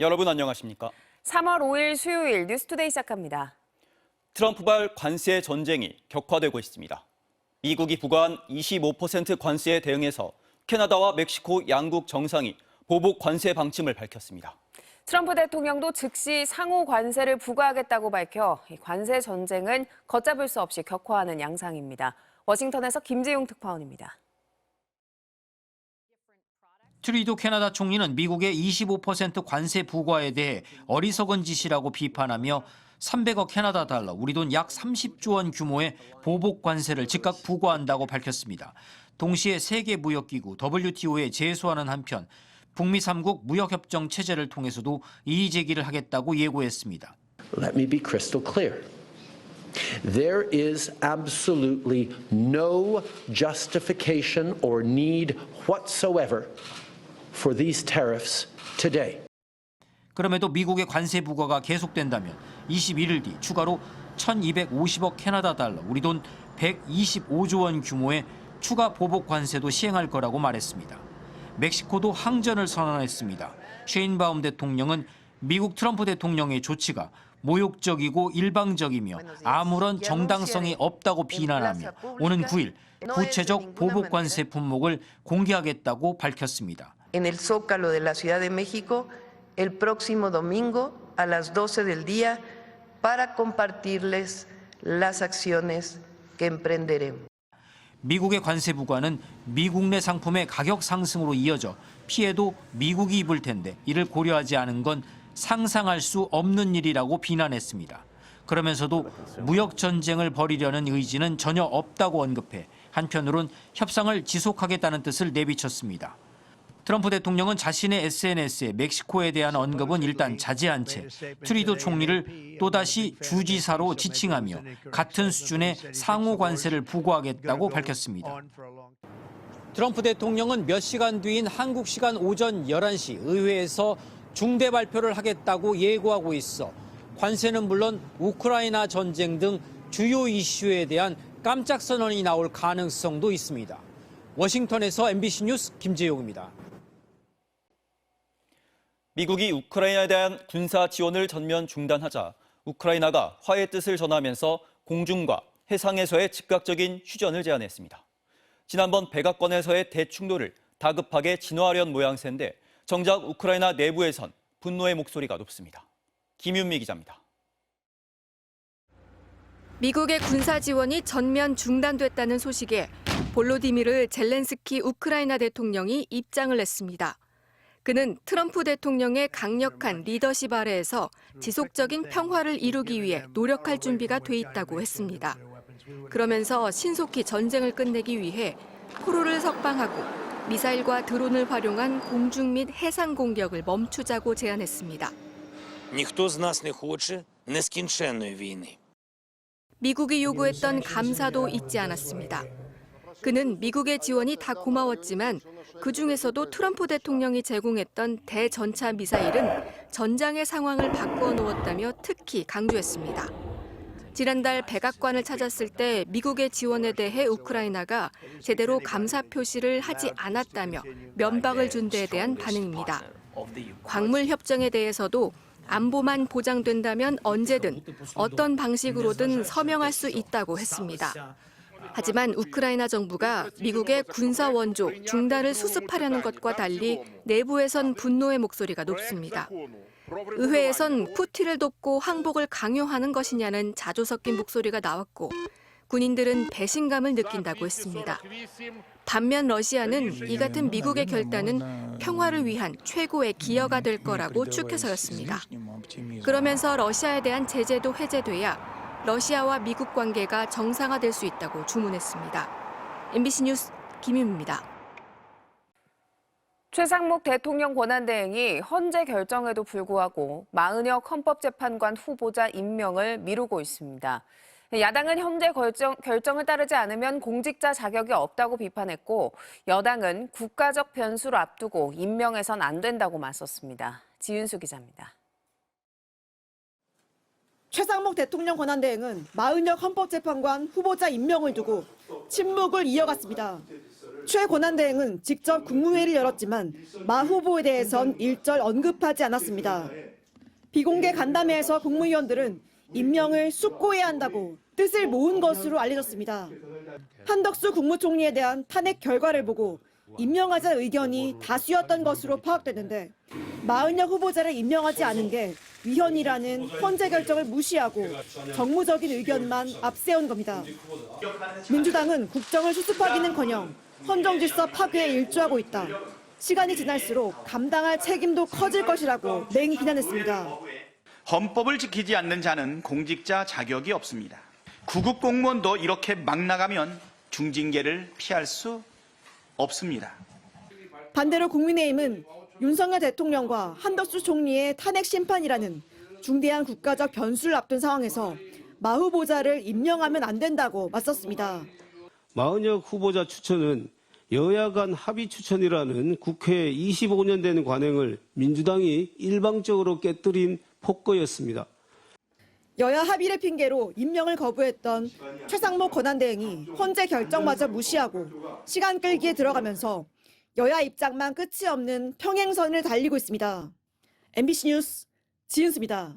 여러분 안녕하십니까? 3월 5일 수요일 뉴스투데이 시작합니다. 트럼프발 관세 전쟁이 격화되고 있습니다. 미국이 부과한 25% 관세에 대응해서 캐나다와 멕시코 양국 정상이 보복 관세 방침을 밝혔습니다. 트럼프 대통령도 즉시 상호 관세를 부과하겠다고 밝혀 관세 전쟁은 걷잡을 수 없이 격화하는 양상입니다. 워싱턴에서 김재용 특파원입니다. 트루도 캐나다 총리는 미국의 25% 관세 부과에 대해 어리석은 짓이라고 비판하며 300억 캐나다 달러, 우리 돈 약 30조 원 규모의 보복 관세를 즉각 부과한다고 밝혔습니다. 동시에 세계무역기구 WTO에 제소하는 한편 북미 3국 무역협정 체제를 통해서도 이의 제기를 하겠다고 예고했습니다. Let me be crystal clear. There is absolutely no justification or need whatsoever for these tariffs today. 그럼에도 미국의 관세 부과가 계속된다면 21일 뒤 추가로 1,250억 캐나다 달러, 우리 돈 125조 원 규모의 추가 보복 관세도 시행할 거라고 말했습니다. 멕시코도 항전을 선언했습니다. 셰인바움 대통령은 미국 트럼프 대통령의 조치가 모욕적이고 일방적이며 아무런 정당성이 없다고 비난하며 오는 9일 구체적 보복 관세 품목을 공개하겠다고 밝혔습니다. En el Zócalo de la Ciudad de México el próximo domingo a las 12 del día para compartirles las acciones que emprenderemos. 미국의 관세 부과는 미국 내 상품의 가격 상승으로 이어져 피해도 미국이 입을 텐데 이를 고려하지 않은 건 상상할 수 없는 일이라고 비난했습니다. 그러면서도 무역 전쟁을 벌이려는 의지는 전혀 없다고 언급해 한편으론 협상을 지속하겠다는 뜻을 내비쳤습니다. 트럼프 대통령은 자신의 SNS에 멕시코에 대한 언급은 일단 자제한 채 트루도 총리를 또다시 주지사로 지칭하며 같은 수준의 상호 관세를 부과하겠다고 밝혔습니다. 트럼프 대통령은 몇 시간 뒤인 한국 시간 오전 11시 의회에서 중대 발표를 하겠다고 예고하고 있어 관세는 물론 우크라이나 전쟁 등 주요 이슈에 대한 깜짝 선언이 나올 가능성도 있습니다. 워싱턴에서 MBC 뉴스 김재용입니다. 미국이 우크라이나에 대한 군사 지원을 전면 중단하자 우크라이나가 화해의 뜻을 전하면서 공중과 해상에서의 즉각적인 휴전을 제안했습니다. 지난번 백악관에서의 대충돌을 다급하게 진화하려는 모양새인데 정작 우크라이나 내부에선 분노의 목소리가 높습니다. 김윤미 기자입니다. 미국의 군사 지원이 전면 중단됐다는 소식에 볼로디미르 젤렌스키 우크라이나 대통령이 입장을 냈습니다. 그는 트럼프 대통령의 강력한 리더십 아래에서 지속적인 평화를 이루기 위해 노력할 준비가 돼 있다고 했습니다. 그러면서 신속히 전쟁을 끝내기 위해 포로를 석방하고 미사일과 드론을 활용한 공중 및 해상 공격을 멈추자고 제안했습니다. Ніхто з нас не хоче нескінченної війни. 미국이 요구했던 감사도 잊지 않았습니다. 그는 미국의 지원이 다 고마웠지만 그중에서도 트럼프 대통령이 제공했던 대전차 미사일은 전장의 상황을 바꾸어 놓았다며 특히 강조했습니다. 지난달 백악관을 찾았을 때 미국의 지원에 대해 우크라이나가 제대로 감사 표시를 하지 않았다며 면박을 준 데에 대한 반응입니다. 광물 협정에 대해서도 안보만 보장된다면 언제든 어떤 방식으로든 서명할 수 있다고 했습니다. 하지만 우크라이나 정부가 미국의 군사 원조 중단을 수습하려는 것과 달리 내부에선 분노의 목소리가 높습니다. 의회에선 푸틴을 돕고 항복을 강요하는 것이냐는 자조 섞인 목소리가 나왔고 군인들은 배신감을 느낀다고 했습니다. 반면 러시아는 이 같은 미국의 결단은 평화를 위한 최고의 기여가 될 거라고 축해서였습니다. 그러면서 러시아에 대한 제재도 해제돼야 러시아와 미국 관계가 정상화될 수 있다고 주문했습니다. MBC 뉴스 김윤미입니다. 최상목 대통령 권한대행이 헌재 결정에도 불구하고 마은혁 헌법재판관 후보자 임명을 미루고 있습니다. 야당은 헌재 결정을 따르지 않으면 공직자 자격이 없다고 비판했고 여당은 국가적 변수를 앞두고 임명해선 안 된다고 맞섰습니다. 지윤수 기자입니다. 최상목 대통령 권한대행은 마은혁 헌법재판관 후보자 임명을 두고 침묵을 이어갔습니다. 최 권한대행은 직접 국무회의를 열었지만 마 후보에 대해선 일절 언급하지 않았습니다. 비공개 간담회에서 국무위원들은 임명을 숙고해야 한다고 뜻을 모은 것으로 알려졌습니다. 한덕수 국무총리에 대한 탄핵 결과를 보고 임명하자 의견이 다수였던 것으로 파악됐는데 마은혁 후보자를 임명하지 않은 게 위헌이라는 헌재 결정을 무시하고 정무적인 의견만 앞세운 겁니다. 민주당은 국정을 수습하기는커녕 헌정질서 파괴에 일조하고 있다. 시간이 지날수록 감당할 책임도 커질 것이라고 맹비난했습니다. 헌법을 지키지 않는 자는 공직자 자격이 없습니다. 구급 공무원도 이렇게 막 나가면 중징계를 피할 수 없습니다. 반대로 국민의힘은 윤석열 대통령과 한덕수 총리의 탄핵 심판이라는 중대한 국가적 변수를 앞둔 상황에서 마 후보자를 임명하면 안 된다고 맞섰습니다. 마은혁 후보자 추천은 여야 간 합의 추천이라는 국회 25년 된 관행을 민주당이 일방적으로 깨뜨린 폭거였습니다. 여야 합의를 핑계로 임명을 거부했던 최상목 권한대행이 헌재 결정마저 무시하고 시간 끌기에 들어가면서 여야 입장만 끝이 없는 평행선을 달리고 있습니다. MBC 뉴스 지은수입니다.